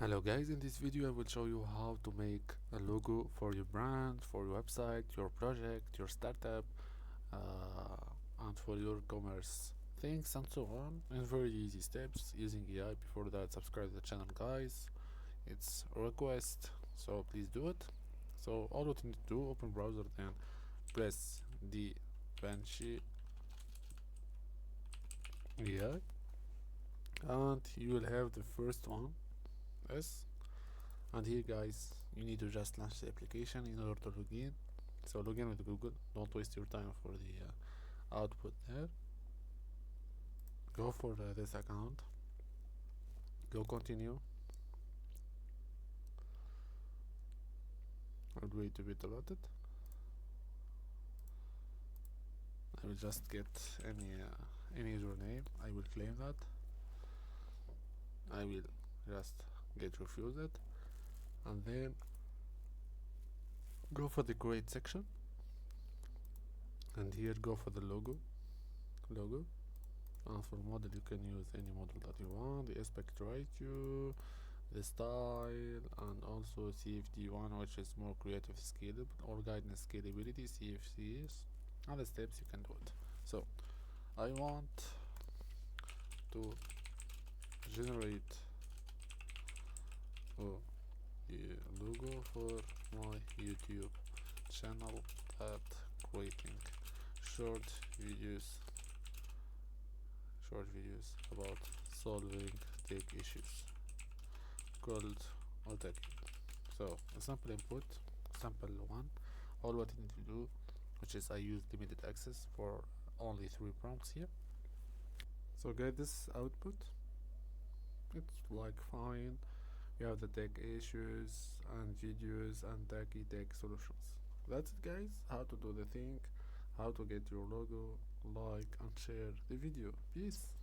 Hello guys, in this video I will show you how to make a logo for your brand, for your website, your project, your startup, and for your commerce things and so on in very easy steps using AI. Before that, subscribe to the channel guys, it's a request, so please do it. So all what you need to do, open browser, then press the Banshee AI, and you will have the first one. Yes, and here guys, you need to just launch the application in order to log in. So log in with Google, don't waste your time for the output there. Go for this account, go continue, and wait to be loaded. I will just get any username, I will claim that, I will just get refused, and then go for the create section, and here go for the logo, and for model you can use any model that you want, the aspect ratio, the style, and also CFD one, which is more creative scalable, or guidance scalability, CFCs, and the steps you can do it. So I want to generate a logo for my YouTube channel at creating short videos about solving tech issues called Altec. So a sample input, sample one, all what you need to do, which is I use limited access for only 3 prompts here. So get this output, it's like fine. We have the tech issues and videos and tech solutions. That's it guys, how to do the thing, how to get your logo, like and share the video. Peace.